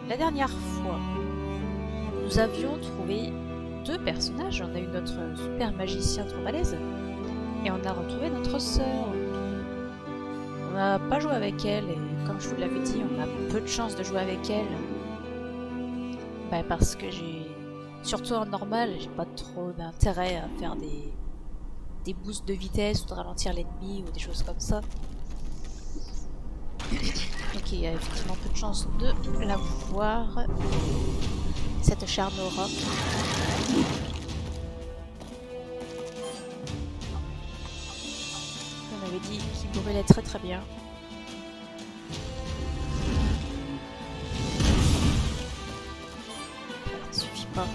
la dernière fois, nous avions trouvé deux personnages. On a eu notre super magicien trop balèze et on a retrouvé notre sœur. On n'a pas joué avec elle et comme je vous l'avais dit, on a peu de chance de jouer avec elle. Bah parce que surtout en normal, j'ai pas trop d'intérêt à faire des boosts de vitesse ou de ralentir l'ennemi ou des choses comme ça. Donc il y a effectivement peu de chance de la voir, cette chère Nora. On avait dit qu'il brûlait très très bien. Ça suffit pas.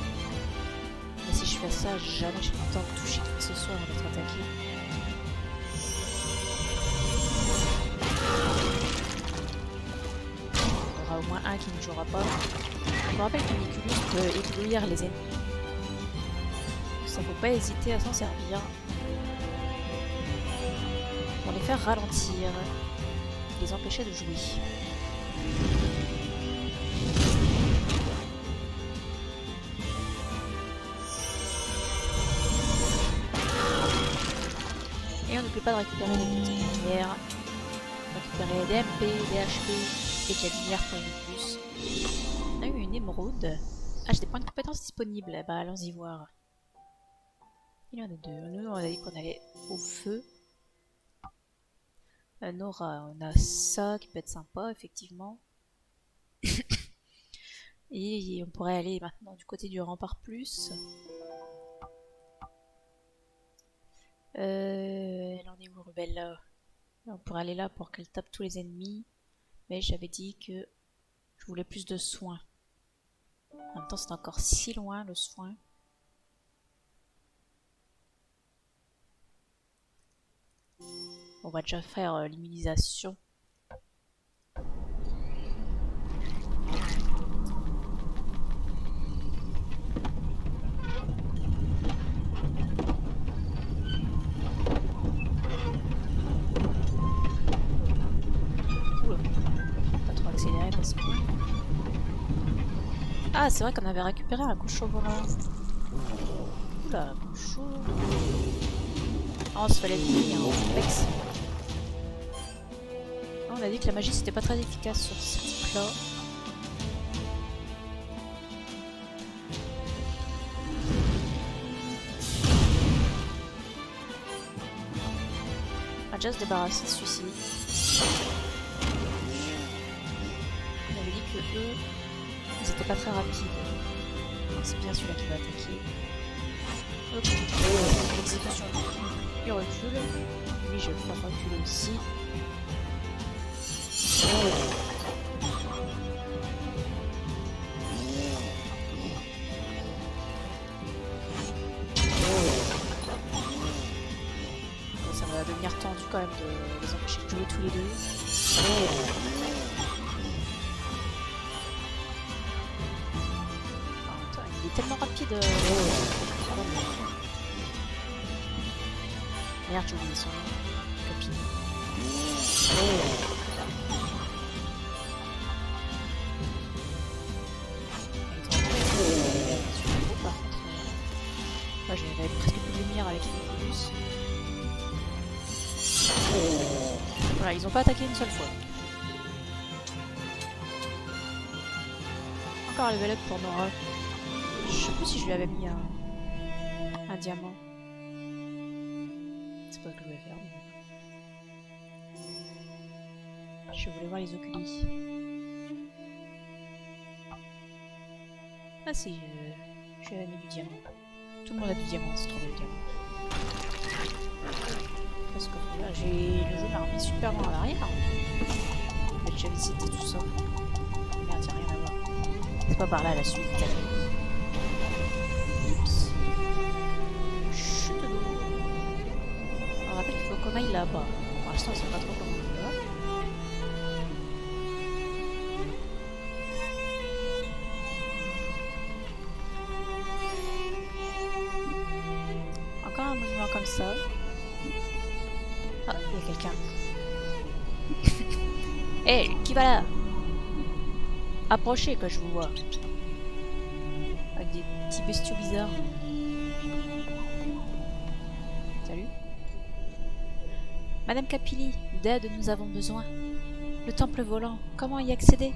Mais si je fais ça, jamais j'ai le temps de toucher qui que ce soit avant d'être attaqué. Il y aura au moins un qui ne jouera pas. Je me rappelle que Niculus peut éblouir les ennemis. Ça faut pas hésiter à s'en servir. Pour les faire ralentir. Les empêcher de jouer. Et on n'oublie pas de récupérer des petites lumières. Récupérer des MP, des HP et de la lumière pour une plus. On a eu une émeraude. Ah, j'ai des points de compétences disponibles. Bah, allons-y voir. Il y en a deux. Nous, on a dit qu'on allait au feu. Nora, on a ça qui peut être sympa, effectivement. Et on pourrait aller maintenant du côté du rempart plus. Elle en est où, Rubella? On pourrait aller là pour qu'elle tape tous les ennemis. Mais j'avais dit que je voulais plus de soins. En même temps, c'est encore si loin, le soin. On va déjà faire l'immunisation. Ah, c'est vrai qu'on avait récupéré un cochon volant. Oula, cochon. Oh, ça fallait finir, hein, complexe. On a dit que la magie c'était pas très efficace sur ce type-là. On va déjà se débarrasser de celui-ci. On avait dit que eux, ils étaient pas très rapides. C'est bien celui-là qui va attaquer. Hop, l'exécution. Il recule. Lui, je le ferai reculer aussi. Ça va devenir tendu quand même de les empêcher de jouer tous les deux. Il est tellement rapide. Merde, j'ai oublié son nom. Copine. Moi j'avais presque plus de lumière avec les plus. Voilà, ils ont pas attaqué une seule fois. Encore un level up pour Nora. Je sais plus si je lui avais mis un diamant. C'est pas ce que je voulais faire. Mais... Je voulais voir les oculis. Ah si, je lui avais mis du diamant. Tout le monde a du diamant, c'est trop le diamant. Parce que là, le jeu m'a remis super loin en arrière. J'ai déjà visité tout ça. Merde, y'a rien à voir. C'est pas par là la suite. Oups. Chute d'eau. On rappelle qu'il faut qu'on aille là-bas. Pour l'instant, on sait pas trop comment on va. Encore un mouvement comme ça. Ah, il y a quelqu'un. Hé, hey, qui va là? Approchez que je vous vois. Avec des petits bestiaux bizarres. Salut. Madame Capilli, d'aide nous avons besoin. Le temple volant, comment y accéder?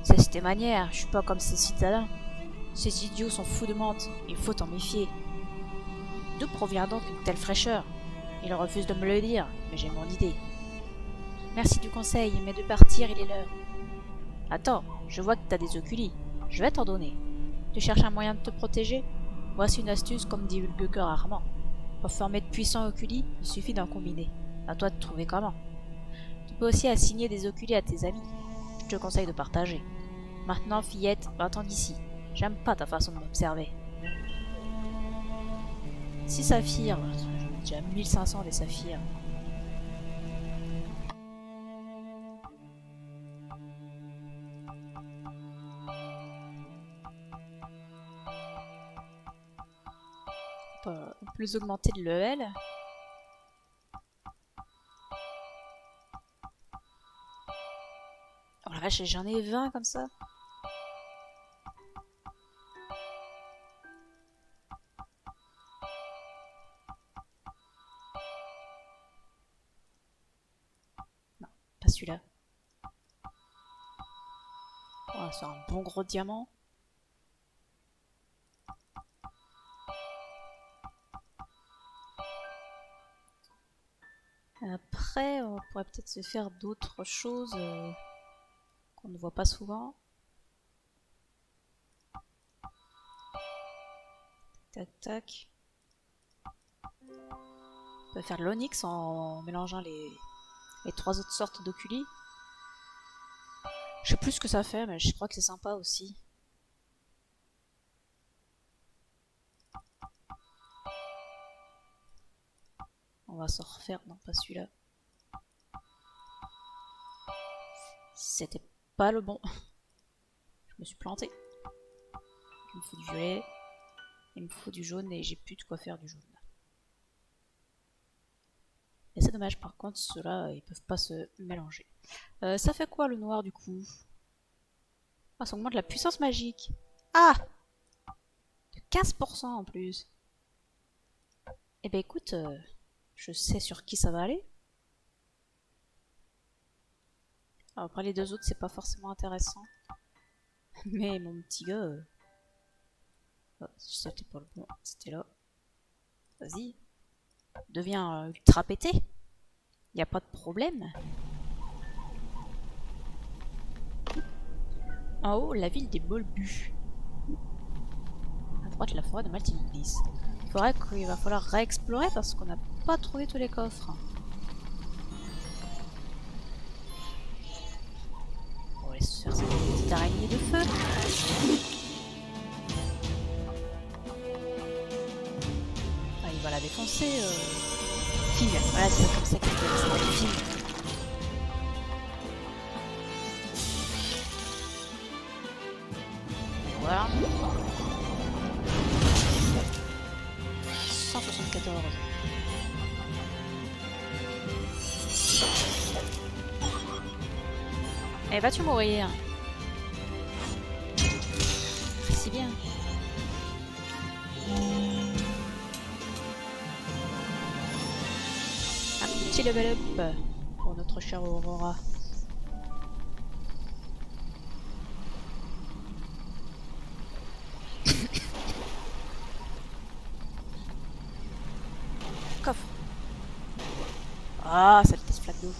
C'est cette manière, je suis pas comme ces citadins. Ces idiots sont fous de menthe, il faut en méfier. D'où provient donc une telle fraîcheur? Il refuse de me le dire, mais j'ai mon idée. Merci du conseil, mais de partir, il est l'heure. Attends, je vois que t'as des oculis. Je vais t'en donner. Tu cherches un moyen de te protéger? Voici une astuce qu'on me divulgue rarement. Pour former de puissants oculis, il suffit d'en combiner. À toi de trouver comment. Tu peux aussi assigner des oculis à tes amis. Je te conseille de partager. Maintenant, fillette, va-t'en d'ici. J'aime pas ta façon de m'observer. 6 saphirs. J'en ai déjà 1500 des saphirs. On peut plus augmenter de level. Oh la vache, j'en ai 20 comme ça. Non, pas celui-là. On va se faire un bon gros diamant. Après, on pourrait peut-être se faire d'autres choses qu'on ne voit pas souvent. Tac, tac. On peut faire l'onyx en mélangeant les 3 autres sortes d'oculi. Je sais plus ce que ça fait, mais je crois que c'est sympa aussi. On va s'en refaire. Non, pas celui-là. C'était pas le bon. Je me suis planté. Il me faut du violet. Il me faut du jaune et j'ai plus de quoi faire du jaune. Et c'est dommage, par contre, ceux-là, ils peuvent pas se mélanger. Ça fait quoi le noir du coup? Ah, ça augmente la puissance magique. Ah! De 15% en plus. Eh ben écoute, je sais sur qui ça va aller. Alors, après les deux autres, c'est pas forcément intéressant. Mais mon petit gars... Oh, c'était pas le bon, c'était là. Vas-y. Deviens ultra pété. Y a pas de problème. En haut, la ville des Molbus. À droite, la forêt de Maltilis. Forêt qu'il va falloir réexplorer parce qu'on n'a pas trouvé tous les coffres. On va aller se faire cette petite araignée de feu. Ah, il va la défoncer. Fille. Voilà, c'est comme ça qu'il faut la fille. Voilà. 174. Eh, vas-tu mourir? Si bien. Un petit level up pour notre chère Aurora. Coffre. Ah, cette petite flaque d'eau.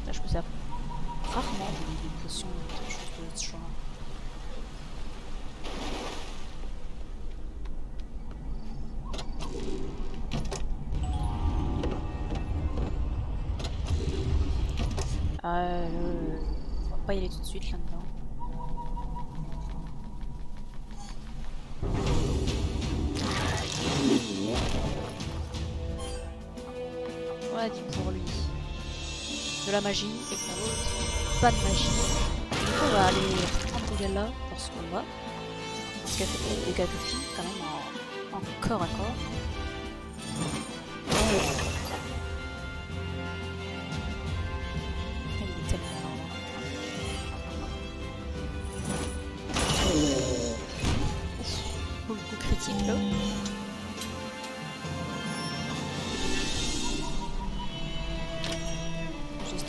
Là, je peux faire rarement des potions de choses de ce genre. On va pas y aller tout de suite là-dedans. Ouais, dit pour lui. De la magie et pour l'autre, pas de magie. Du coup, on va aller prendre Gala pour ce combat. Parce qu'elle fait des dégâts de fille quand même en corps à corps.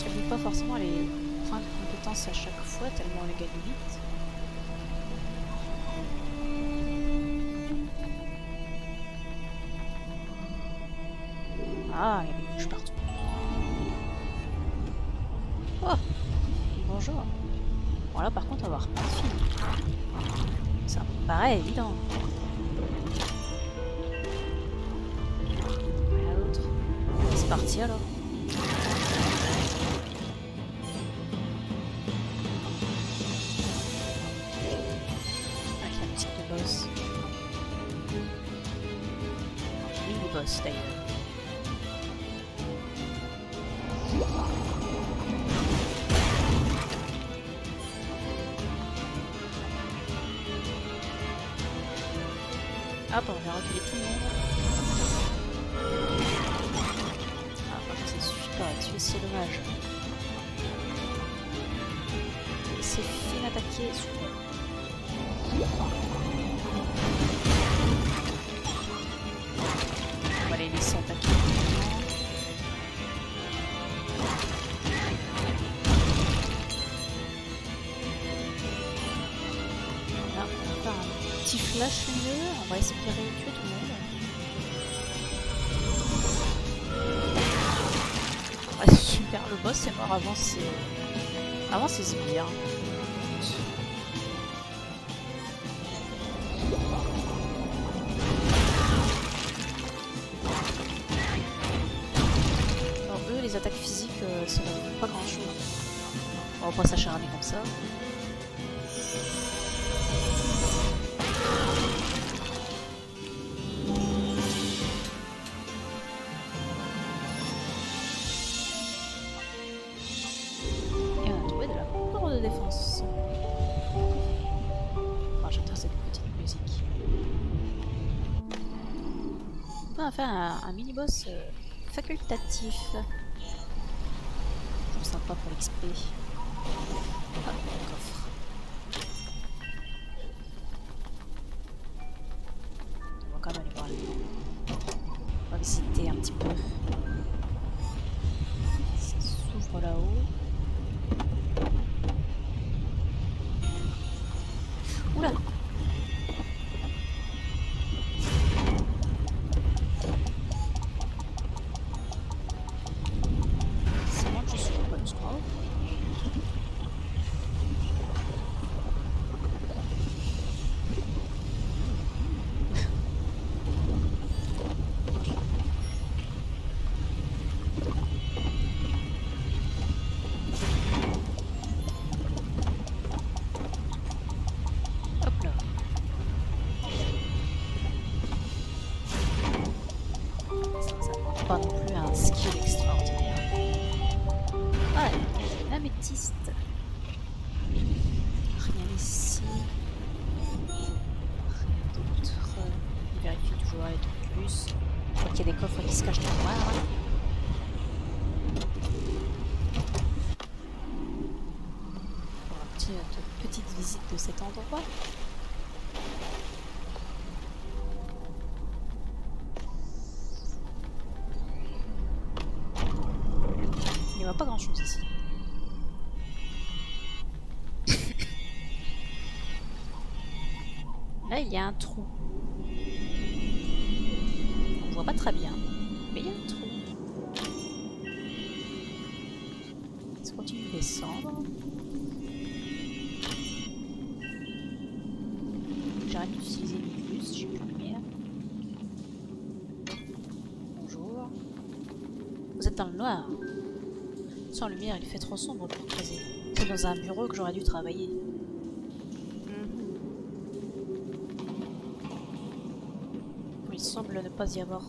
J'oublie pas forcément les points de compétence à chaque fois, tellement on les gagne vite. Ah, il y a des bouches partout. Oh, bonjour. Bon là par contre on va avoir plein de films. Ça me paraît évident. Rien d'autre. C'est parti alors. Avec la musique de boss. Mini boss d'ailleurs. Hop, on va reculer tout le monde. Ah, franchement, ça suffit pas à tuer, c'est dommage. C'est fini d'attaquer, super. On va les laisser attaquer. Là, on va faire un petit flash mieux. On va essayer de tuer tout le monde. Ouais, super, le boss est mort avant ses sbires. Alors eux, les attaques physiques, ça ne fait pas grand chose. On va pas s'acharner comme ça. Défense. Enfin, j'adore cette petite musique. On va faire un mini-boss facultatif. Toujours sympa pour l'XP. Ah, le coffre. On va quand même aller voir là. On va visiter un petit peu. Ça s'ouvre là-haut. Oula! C'est moi que je suis pas, je crois. Pas non plus un skill extraordinaire. Ouais, l'améthyste. Rien ici. Rien d'autre. On vérifie toujours les trucs plus. Je crois qu'il y a des coffres qui se cachent dans le noir. Pour une petite visite de cet endroit. Il n'y a pas grand chose ici. Là, il y a un trou. On voit pas très bien, mais il y a un trou. Ça continue de descendre. J'arrête d'utiliser le plus, j'ai plus de lumière. Bonjour. Vous êtes dans le noir. Sans lumière, il fait trop sombre pour creuser. C'est dans un bureau que j'aurais dû travailler. Il semble ne pas y avoir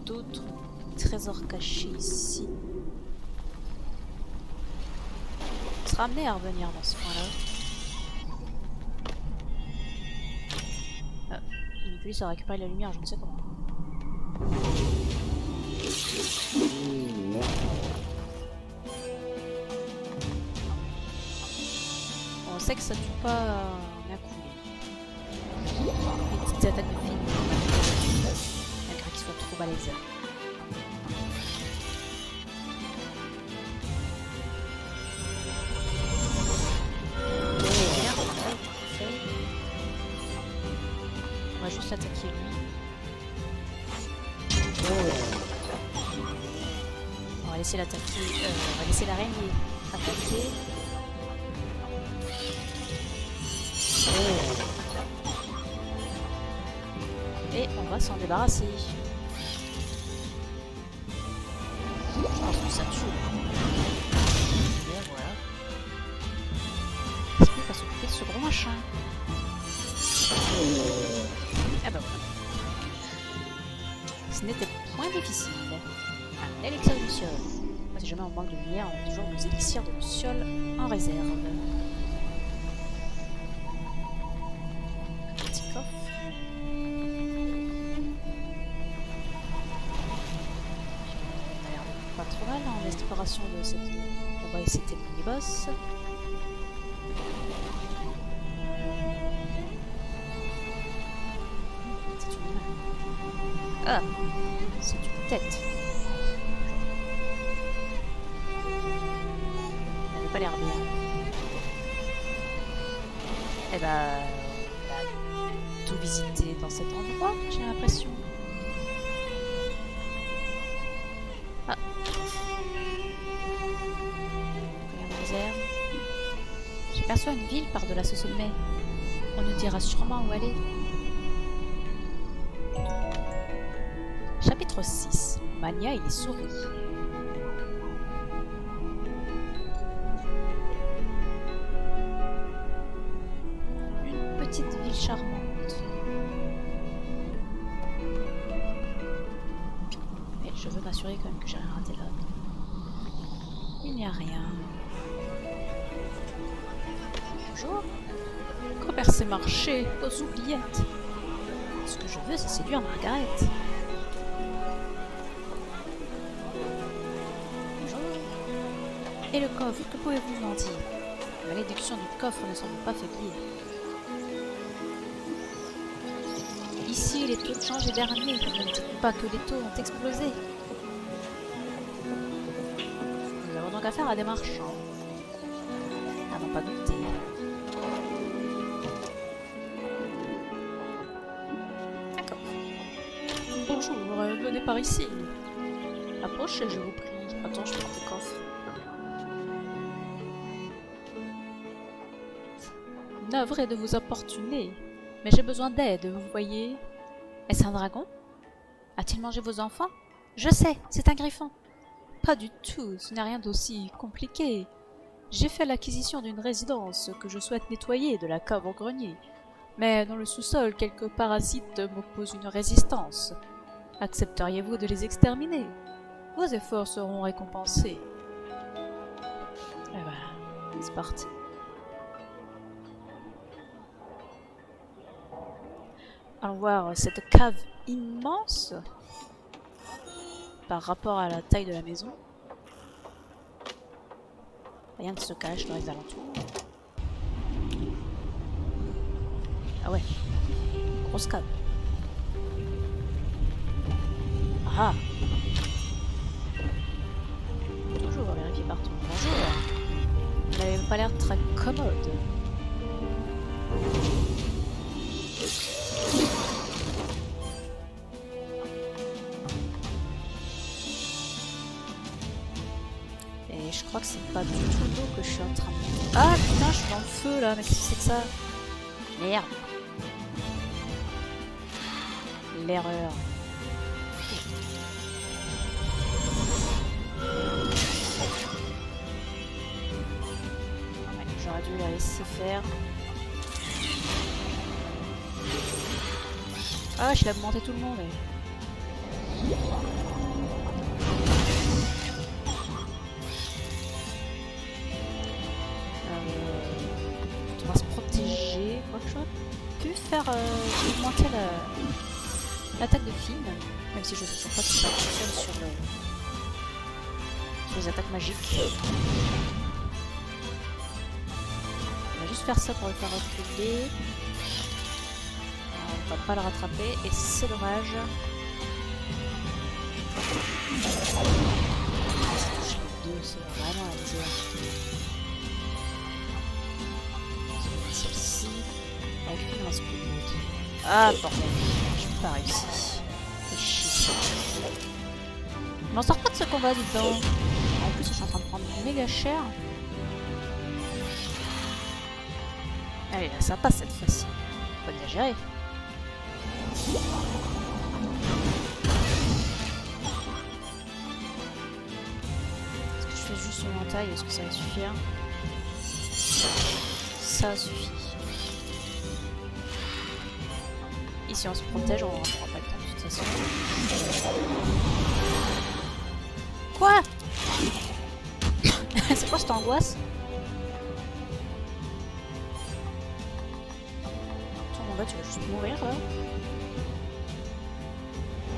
d'autres trésors cachés ici. On sera amené à revenir dans ce coin-là. Nicolas a récupéré la lumière, je ne sais comment. On sait que ça tue pas d'un coup. Les petites attaques de filles, malgré qu'ils soient trop balèzes. laisser l'attaquer. On va laisser l'araignée attaquer. Et on va s'en débarrasser. Je pense que ça tue. Et voilà. Est-ce qu'on va s'occuper de ce gros machin? Ah bah voilà. Ce n'était point difficile. Un élixir de luciole. Moi, si jamais on manque de lumière, on a toujours nos élixirs de luciole en réserve. Un petit coffre. On a l'air pas trop mal en exploration de cette île. On va essayer le mini-boss. Ah, c'est une tête. Elle n'avait pas l'air bien. Eh ben, on a tout visité dans cet endroit, j'ai l'impression. Ah. Regarde les herbes. J'aperçois une ville par-delà ce sommet. On nous dira sûrement où aller. Chapitre 6. Mania et les souris. Une petite ville charmante. Mais je veux m'assurer quand même que j'ai rien raté là. Il n'y a rien. Bonjour. Commerce et marché aux oubliettes. Ce que je veux, c'est séduire Margaret. Et le coffre, que pouvez-vous m'en dire? La malédiction du coffre ne semble pas faiblir. Ici, les taux de change est dernier. Ne me dites pas que les taux ont explosé. Nous avons donc affaire à des marchands. À n'en pas douter. D'accord. Bonjour, venez par ici. Approchez, je vous prie. Attends, je prends le coffre. Navré de vous importuner, mais j'ai besoin d'aide, vous voyez. Est-ce un dragon? A-t-il mangé vos enfants? Je sais, c'est un griffon. Pas du tout, ce n'est rien d'aussi compliqué. J'ai fait l'acquisition d'une résidence que je souhaite nettoyer de la cave au grenier. Mais dans le sous-sol, quelques parasites m'opposent une résistance. Accepteriez-vous de les exterminer? Vos efforts seront récompensés. Eh ben, c'est parti. Allons voir cette cave immense par rapport à la taille de la maison. Rien ne se cache dans les alentours. Ah ouais, grosse cave. Ah, toujours vérifier partout. Bonjour. Vous n'avez pas l'air très commode. Et je crois que c'est pas du tout l'eau que je suis en train de... Ah putain, je suis dans le feu là, mais qu'est-ce que c'est que ça? Merde. L'erreur. Ouais, j'aurais dû la laisser faire. Ah, je l'ai augmenté tout le monde. On va se protéger. Quoi que j'aurais pu faire augmenter l'attaque de Finn, même si je ne sais toujours pas si ça fonctionne sur les attaques magiques. On va juste faire ça pour le faire reculer. On va pas le rattraper et c'est dommage. Ça touche les deux, c'est vraiment la misère. Celle-ci, avec une reste plus haute. Ah bordel, j'ai pas réussi. C'est chiant. Je m'en sors pas de ce combat, dis donc. il est cher. Allez, là, ça passe cette fois-ci. Pas bien géré. Est-ce que je fais juste une entaille? Est-ce que ça va suffire? Ça suffit. Ici on se protège, on n'aura pas le temps de toute façon. Quoi? C'est quoi cette angoisse? Attends, mon gars, tu vas juste mourir là?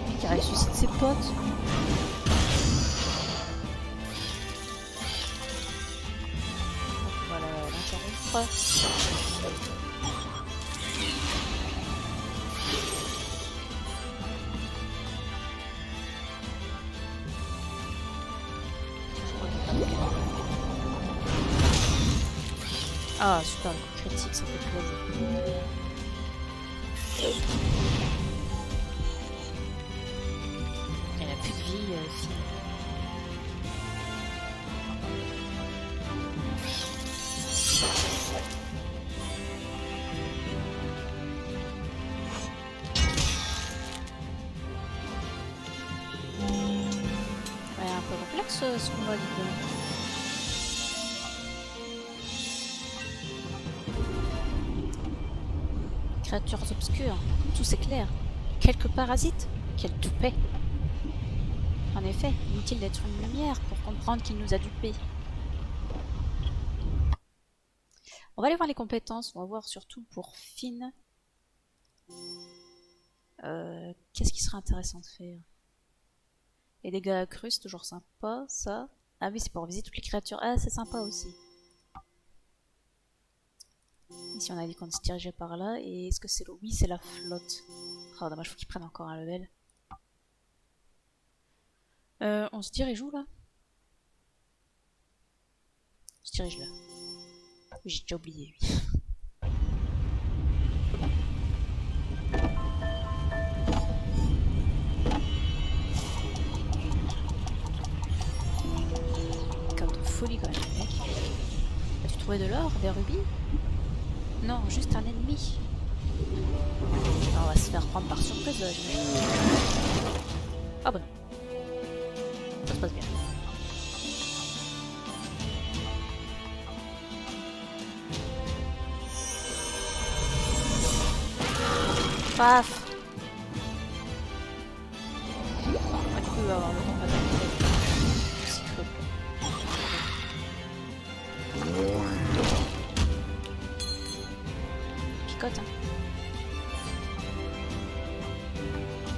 Le mec a ressuscité ses potes. Donc on va l'interrompre. Ah super, le coup critique, ça fait plaisir. Elle a plus de vie, fille. Ouais, un peu complexe ce qu'on va dire. Créatures obscures, tout s'éclaire. Quelques parasites, quelle toupet. En effet, inutile d'être une lumière pour comprendre qu'il nous a dupés. On va aller voir les compétences, on va voir surtout pour Finn. Qu'est-ce qui serait intéressant de faire? Les dégâts accrus, c'est toujours sympa, ça. Ah oui, c'est pour visiter toutes les créatures. Ah, c'est sympa aussi. Ici, on a dit qu'on se dirigeait par là. Et est-ce que c'est l'eau? Oui, c'est la flotte. Oh, dommage, faut qu'ils prennent encore un level. On se dirige où, là? On se dirige là. Oui, j'ai déjà oublié, oui. Comme de folie, quand même, mec. As-tu trouvé de l'or? Des rubis? Non, juste un ennemi. Alors, on va se faire prendre par surprise là, j'imagine. Ah bon. Ça se passe bien. Paf. Ah, du coup, il va avoir le temps d'attaquer. Picote, hein.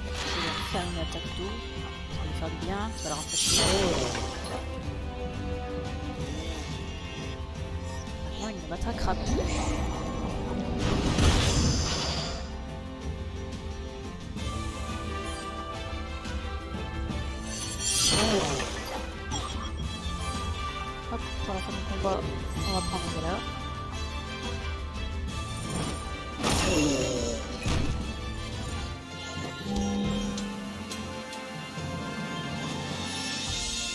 Je vais lui faire une attaque d'eau. Ça va lui faire du bien, ça va le rafraîchir. Maintenant, il ne m'attaquera plus. Hop, pour la fin du combat, on va prendre là.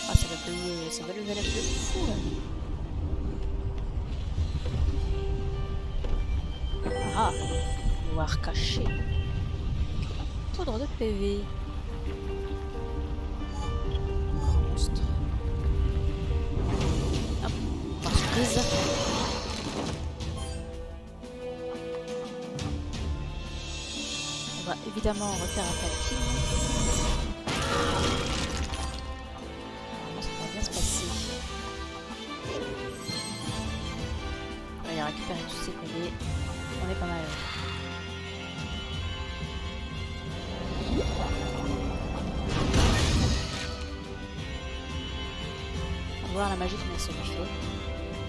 Ah, ça va lever la vie de fou là. Ah, noir caché. Poudre de PV. Monstre. Hop, par surprise. On va évidemment refaire un tapping. Normalement, ça va bien se passer. On va y récupérer tous ces PV. On est pas mal. On va voir la magie qu'on a sur le feu.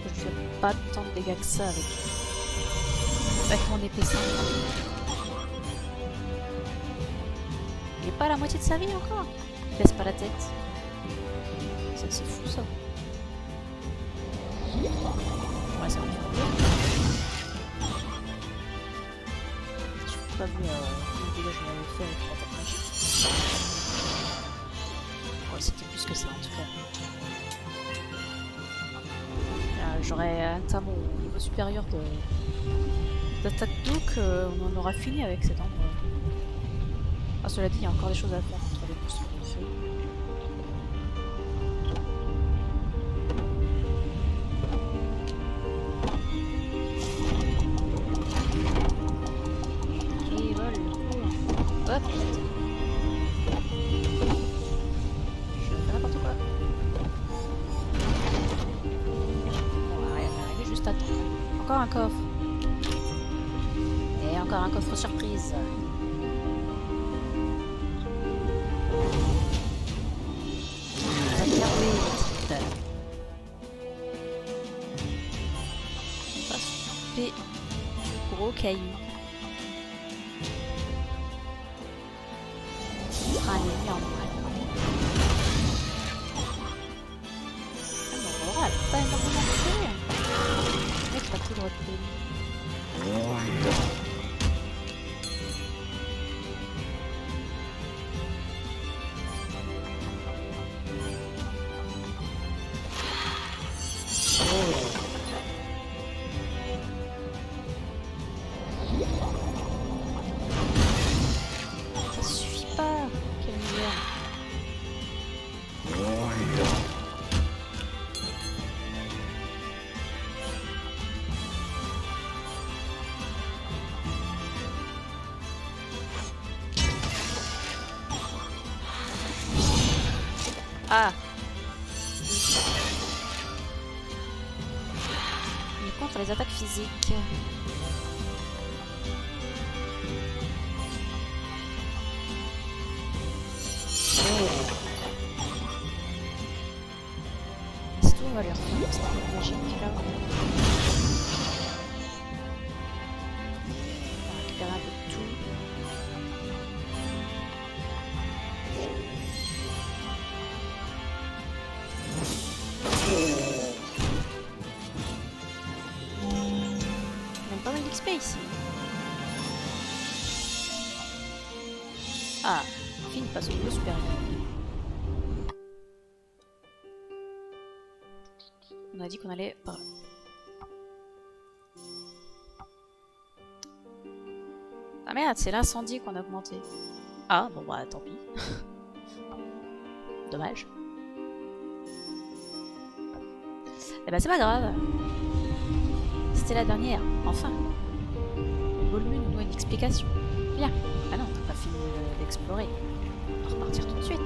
Je fais pas tant de dégâts que ça avec mon épée simple. Il est pas à la moitié de sa vie encore. Il baisse pas la tête. Ça c'est fou ça. Ouais, ça va faire bien. J'ai pas vu le dégât que je l'avais fait avec l'attaque magique. Ouais, c'était plus que ça en tout cas. j'aurais atteint mon niveau supérieur d'attaque donc on en aura fini avec cet endroit. Ah, cela dit, il y a encore des choses à faire contre les monstres de feu. Et voilà le coup. Hop, je fais n'importe quoi. Bon, on va arriver juste à temps. Encore un coffre. Et encore un coffre surprise. Des gros cailloux. Ah, les énormes. On aura pas énormément de feu. Mec, pas tout droit de pays. Ça suffit pas. Quelle misère. Ah. Il est contre les attaques physiques. Est-ce qu'on va lui refaire une petite magique là? On va récupérer un peu de tout. Même pas mal d'XP ici. Ah, Finn passe au niveau supérieur. On a dit qu'on allait par là. Ah merde, c'est l'incendie qu'on a augmenté. Ah, bon bah tant pis. Dommage. Eh ben c'est pas grave. C'était la dernière, enfin. Le volume nous doit une explication. Bien. Ah non, t'as pas fini d'explorer. On va repartir tout de suite.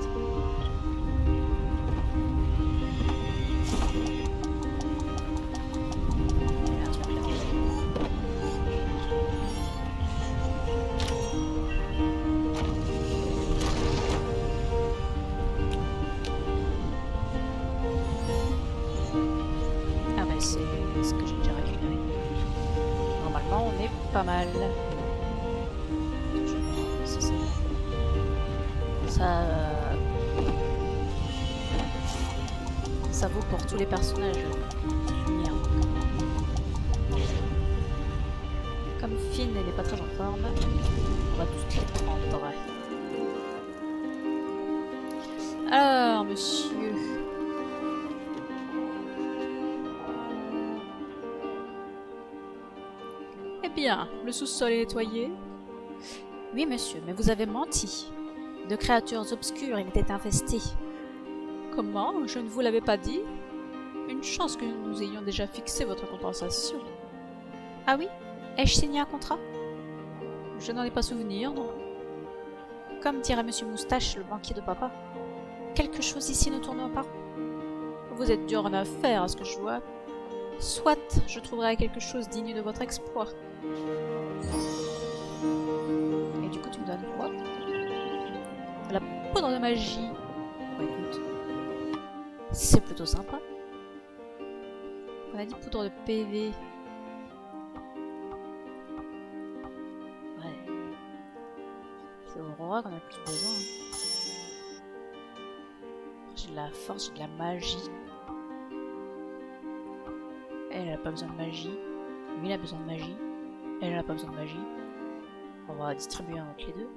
Ah bah c'est ce que j'ai déjà récupéré. Normalement on est pas mal. Si ça... Ça vaut pour tous les personnages. Merde. Comme Finn elle est pas très en forme, on va tous les prendre. Alors monsieur... Eh bien, le sous-sol est nettoyé. Oui, monsieur, mais vous avez menti. De créatures obscures, il était infesté. Comment? Je ne vous l'avais pas dit? Une chance que nous ayons déjà fixé votre compensation. Ah oui? Ai-je signé un contrat? Je n'en ai pas souvenir, non. Comme dirait monsieur Moustache, le banquier de papa. Quelque chose ici ne tourne pas. Vous êtes dur en affaires, à ce que je vois. Soit, je trouverai quelque chose digne de votre exploit. Et du coup, tu me donnes quoi? La poudre de magie. Bon, écoute, c'est plutôt sympa. On a dit poudre de PV. Ouais. C'est Aurora qu'on a le plus besoin. J'ai de la force, j'ai de la magie. Elle a pas besoin de magie. Lui, il a besoin de magie. Elle n'a pas besoin de magie. On va distribuer entre les deux.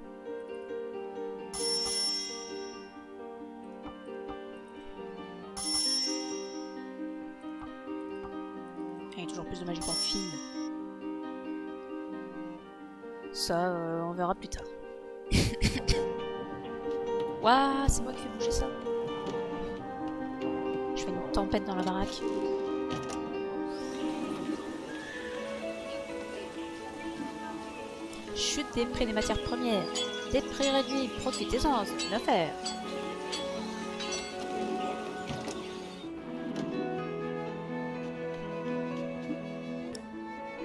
Et toujours plus de magie pour fille. Ça, on verra plus tard. Waouh, c'est moi qui fais bouger ça. Je fais une tempête dans la baraque. Chute des prix des matières premières. Des prix réduits, profitez-en, c'est une affaire.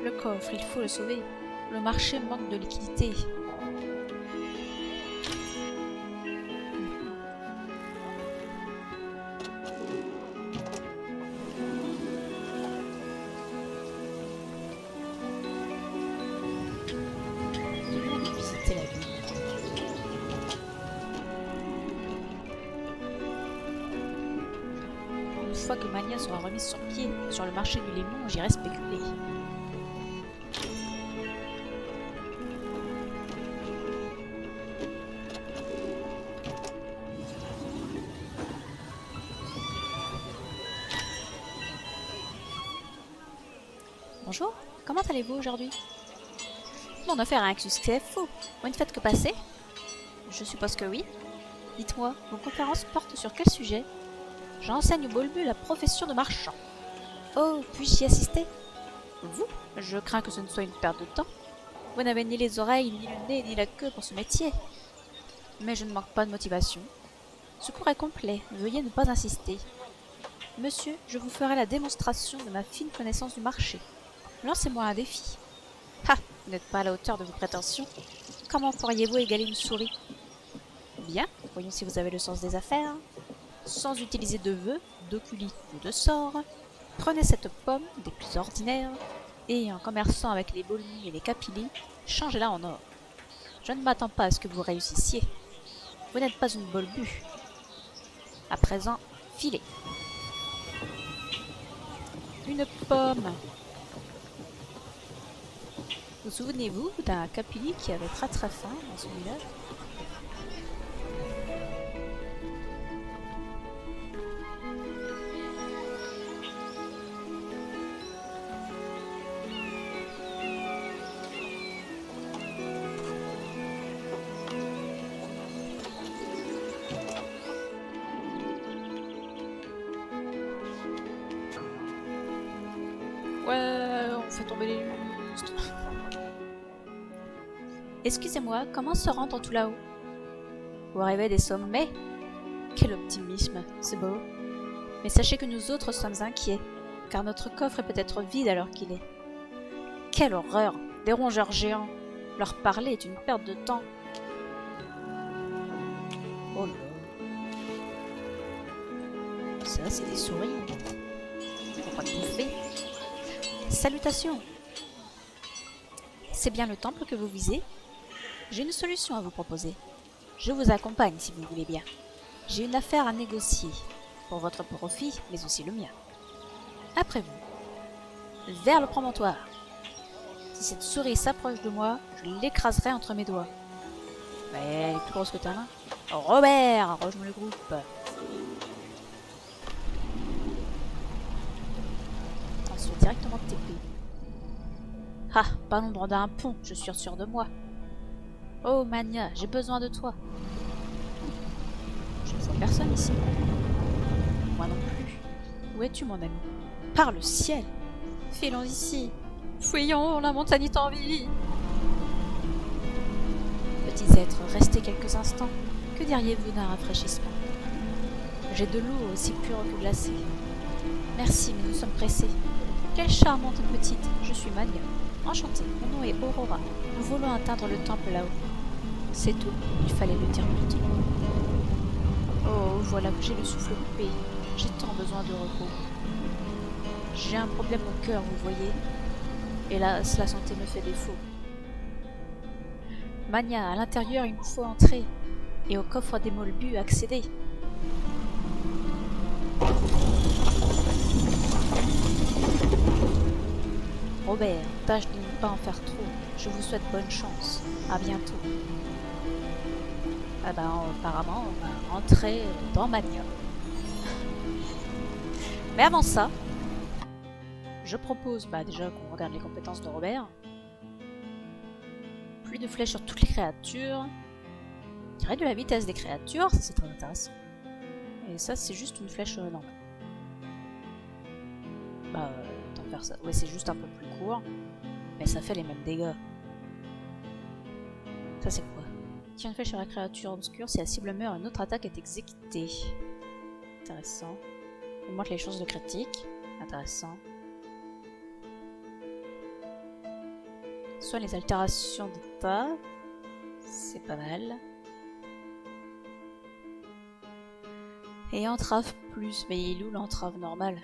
Le coffre, il faut le sauver. Le marché manque de liquidité. Une fois que Mania sera remise sur pied sur le marché du limon, j'irai spéculer. Bonjour, comment allez-vous aujourd'hui? Mon affaire a un succès fou. Vous ne faites que passer? Je suppose que oui. Dites-moi, vos conférences portent sur quel sujet? J'enseigne au Bolbu la profession de marchand. Oh, puis-je y assister? Vous? Je crains que ce ne soit une perte de temps. Vous n'avez ni les oreilles, ni le nez, ni la queue pour ce métier. Mais je ne manque pas de motivation. Ce cours est complet, veuillez ne pas insister. Monsieur, je vous ferai la démonstration de ma fine connaissance du marché. Lancez-moi un défi. Ah, vous n'êtes pas à la hauteur de vos prétentions. Comment pourriez-vous égaler une souris? Bien, voyons si vous avez le sens des affaires. Sans utiliser de vœux, d'oculi ou de sorts, prenez cette pomme des plus ordinaires et en commerçant avec les bolmis et les capillis, changez-la en or. Je ne m'attends pas à ce que vous réussissiez. Vous n'êtes pas une Bolbu. À présent, filez. Une pomme. Vous souvenez-vous d'un capilli qui avait très très faim dans ce village? Ouais, on fait tomber les lustres. Excusez-moi, comment se rendre tout là-haut? Vous rêvez des sommets? Quel optimisme, c'est beau. Mais sachez que nous autres sommes inquiets, car notre coffre est peut-être vide alors qu'il est. Quelle horreur! Des rongeurs géants! Leur parler est une perte de temps. Oh là! Ça, c'est des souris. Faut pas bouffer. Salutations! C'est bien le temple que vous visez? J'ai une solution à vous proposer. Je vous accompagne si vous voulez bien. J'ai une affaire à négocier, pour votre profit, mais aussi le mien. Après vous. Vers le promontoire. Si cette souris s'approche de moi, je l'écraserai entre mes doigts. Mais elle est plus grosse que ta main. Robert, rejoins le groupe. Attention directement de tes pieds. Ah, pas l'ombre d'un pont, je suis sûre de moi. Oh Mania, j'ai besoin de toi. Je ne vois personne ici. Moi non plus. Où es-tu mon ami? Par le ciel! Filons d'ici. Fuyons, la montagne est en vie. Petits êtres, restez quelques instants. Que diriez-vous d'un rafraîchissement? J'ai de l'eau aussi pure que glacée. Merci, mais nous sommes pressés. Quelle charmante petite, je suis Mania. Enchantée, mon nom est Aurora. Nous voulons atteindre le temple là-haut. C'est tout, il fallait le dire plus tôt. Oh, voilà que j'ai le souffle coupé. J'ai tant besoin de repos. J'ai un problème au cœur, vous voyez. Hélas, la santé me fait défaut. Mania, à l'intérieur, il nous faut entrer. Et au coffre des Molbus, accéder. Robert, tâche de ne pas en faire trop. Je vous souhaite bonne chance. À bientôt. Ah ben, apparemment, on va rentrer dans Mania. Mais avant ça, je propose déjà qu'on regarde les compétences de Robert. Pluie de flèches sur toutes les créatures. Réduit la vitesse des créatures, ça c'est très intéressant. Et ça c'est juste une flèche normale. Tant faire ça. Ouais, c'est juste un peu plus court. Mais ça fait les mêmes dégâts. Ça c'est quoi? Tire une flèche sur la créature obscure, si la cible meurt, une autre attaque est exécutée. Intéressant. Augmente les chances de critique. Intéressant. Soit les altérations d'état. C'est pas mal. Et entrave plus. Mais il est où l'entrave normale?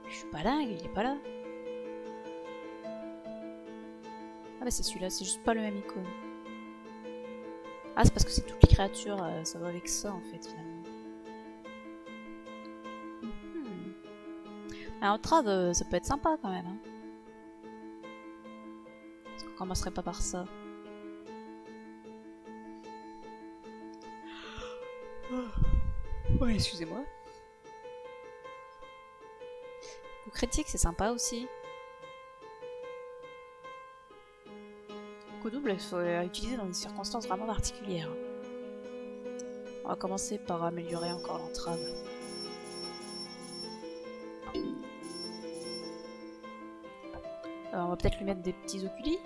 Je suis pas dingue, il est pas là. Ah bah c'est celui-là, c'est juste pas le même icône. Ah c'est parce que c'est toutes les créatures, ça va avec ça en fait finalement. Alors entrave, ça peut être sympa quand même. Hein. Est-ce qu'on commencerait pas par ça? Ouais, excusez-moi. Coup critique, c'est sympa aussi. Coup double, il faut l'utiliser dans des circonstances vraiment particulières. On va commencer par améliorer encore l'entrave. On va peut-être lui mettre des petits oculis.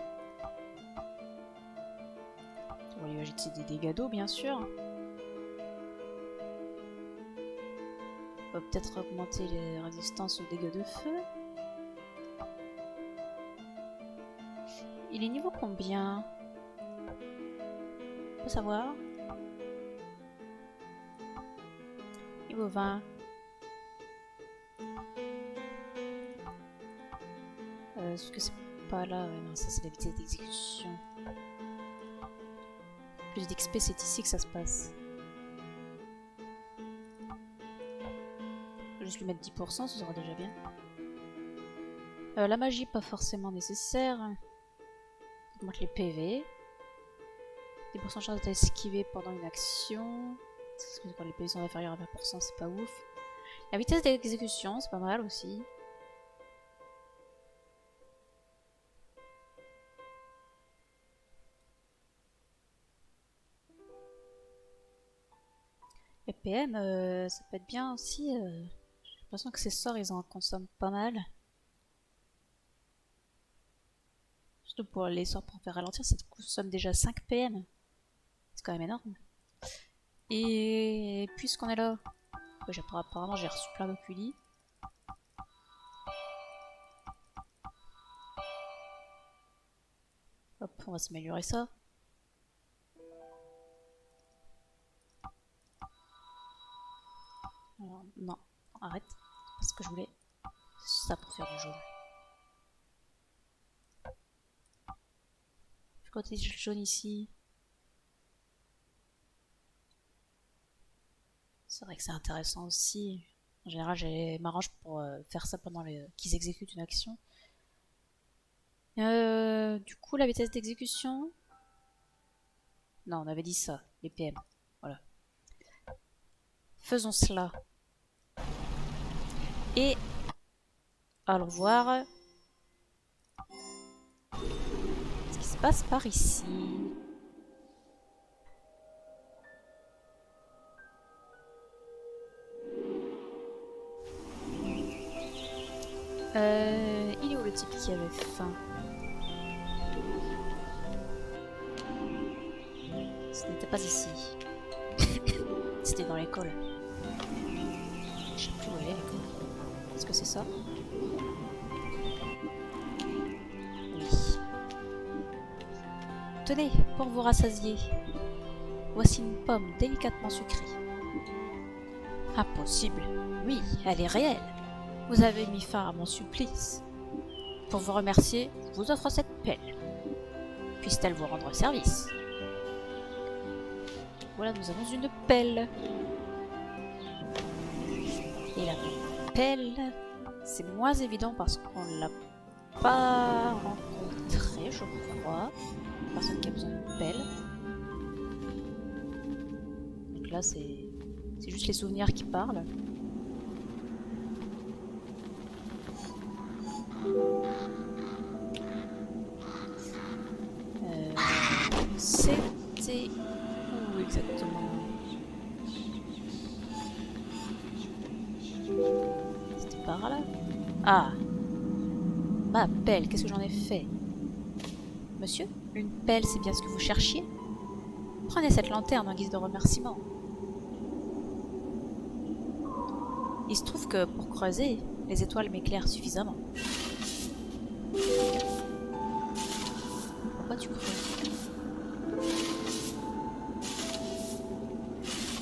On va lui ajouter des dégâts d'eau, bien sûr. On va peut-être augmenter les résistances aux dégâts de feu. Il est niveau combien? On peut savoir. Niveau 20. Est-ce que c'est pas là? Ouais, non, ça c'est la vitesse d'exécution. Plus d'XP, c'est ici que ça se passe. Je vais juste lui mettre 10%, ce sera déjà bien. La magie, pas forcément nécessaire. Augmente les PV. 10% de chance d'esquiver pendant une action. Parce que quand les PV sont inférieurs à 20%, c'est pas ouf. La vitesse d'exécution, c'est pas mal aussi. Et PM, ça peut être bien aussi. J'ai l'impression que ces sorts, ils en consomment pas mal. Surtout pour les sorts pour faire ralentir, ça consomme déjà 5 PM. C'est quand même énorme. Et puisqu'on est là, apparemment j'ai reçu plein d'oculis. Hop, on va s'améliorer ça. Alors, non, arrête. C'est pas ce que je voulais. C'est ça pour faire du jaune. Je côté jaune ici. C'est vrai que c'est intéressant aussi. En général, je m'arrange pour faire ça pendant qu'ils exécutent une action. Du coup, la vitesse d'exécution. Non, on avait dit ça, les PM. Voilà. Faisons cela. Et allons voir ce qui se passe par ici. Il est où le type qui avait faim? Ce n'était pas ici. C'était dans l'école. Je sais plus où elle est l'école. Est-ce que c'est ça? Oui. Tenez, pour vous rassasier. Voici une pomme délicatement sucrée. Impossible. Oui, elle est réelle. Vous avez mis fin à mon supplice. Pour vous remercier, je vous offre cette pelle. Puisse-t-elle vous rendre service? Voilà, nous avons une pelle. Et la pelle, c'est moins évident parce qu'on l'a pas rencontré, je crois. Personne qui a besoin d'une pelle. Donc là, c'est juste les souvenirs qui parlent. par là. Ah! Ma pelle, qu'est-ce que j'en ai fait? Monsieur, une pelle, c'est bien ce que vous cherchiez? Prenez cette lanterne en guise de remerciement. Il se trouve que, pour creuser, les étoiles m'éclairent suffisamment. Pourquoi tu creuses?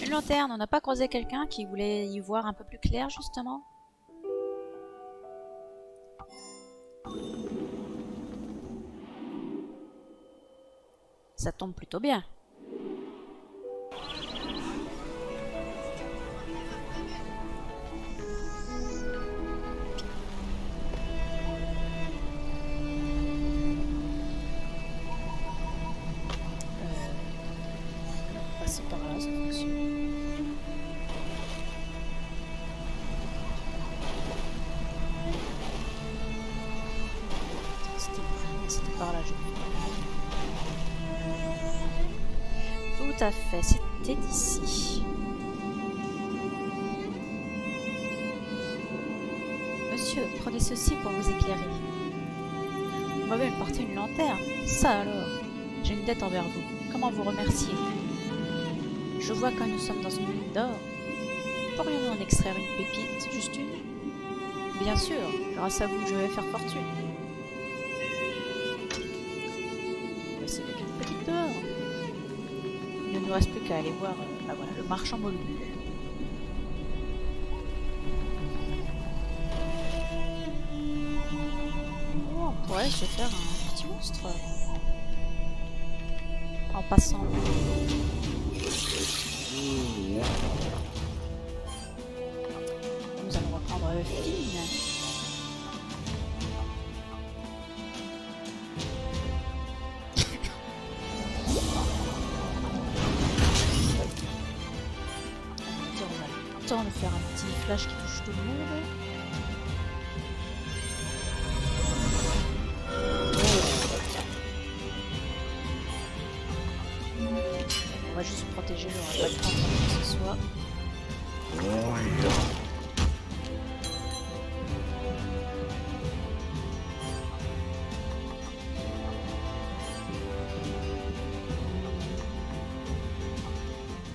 Une lanterne, on n'a pas croisé quelqu'un qui voulait y voir un peu plus clair, justement? Ça tombe plutôt bien. Passer par là, ça fonctionne. C'était par là, je crois. Tout à fait, c'était d'ici. Monsieur, prenez ceci pour vous éclairer. Vous m'avez apporté une lanterne. Ça alors. J'ai une dette envers vous. Comment vous remercier? Je vois que nous sommes dans une mine d'or. Pourrions-nous en extraire une pépite, juste une? Bien sûr, grâce à vous, je vais faire fortune. Voici avec une petite d'or. Il ne nous reste plus qu'à aller voir bah voilà, le marchand Mollu. Oh, on pourrait se faire un petit monstre en passant. Nous allons reprendre Finn. On va le temps de faire un petit flash qui touche tout le monde. On va juste protéger, on va pas le temps que ce soit.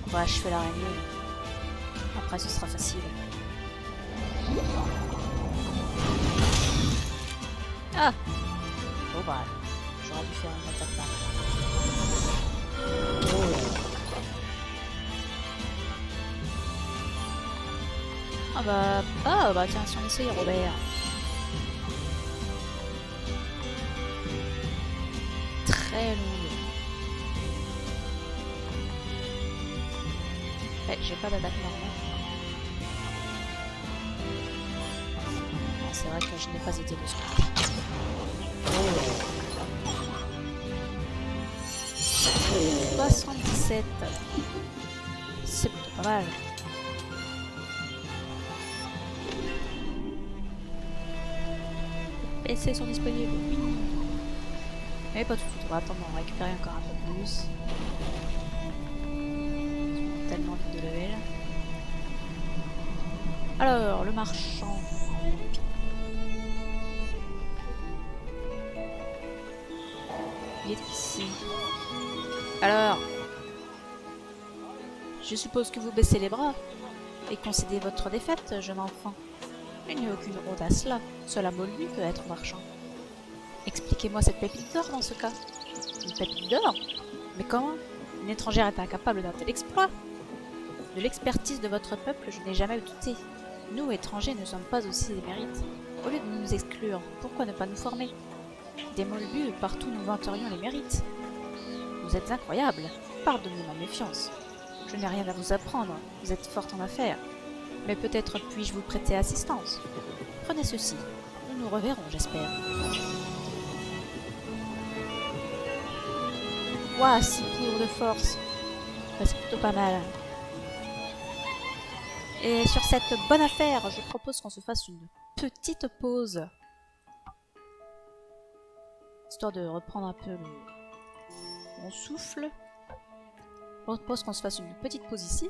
On va achever l'araignée. Après ce sera facile. Ah! Bon bah, j'aurais dû faire une attaque là. Ah bah tiens, si on essaye Robert. Très longue. J'ai pas d'attaque normale. C'est vrai que je n'ai pas été de ce côté. 77. C'est plutôt pas mal. PC sont disponibles, oui. Mais pas tout de suite, on va attendre d'en récupérer encore un peu plus. Tellement vite de level. Alors, le marchand. Il est ici. Alors, je suppose que vous baissez les bras et concédez votre défaite, jeune enfant. Il n'y a aucune honte à cela. Seul un Mollu peut être marchand. Expliquez-moi cette pépite d'or dans ce cas. Une pépite d'or? Mais comment? Une étrangère est incapable d'un tel exploit. De l'expertise de votre peuple, je n'ai jamais douté. Nous, étrangers, ne sommes pas aussi des mérites. Au lieu de nous exclure, pourquoi ne pas nous former? Des Moldus, partout nous vanterions les mérites. Vous êtes incroyable. Pardonnez ma méfiance. Je n'ai rien à vous apprendre. Vous êtes forte en affaires. Mais peut-être puis-je vous prêter assistance. Prenez ceci. Nous nous reverrons, j'espère. Ouah, 6 poudres de force. C'est plutôt pas mal. Et sur cette bonne affaire, je propose qu'on se fasse une petite pause. Histoire de reprendre un peu mon souffle. Je propose qu'on se fasse une petite pause ici.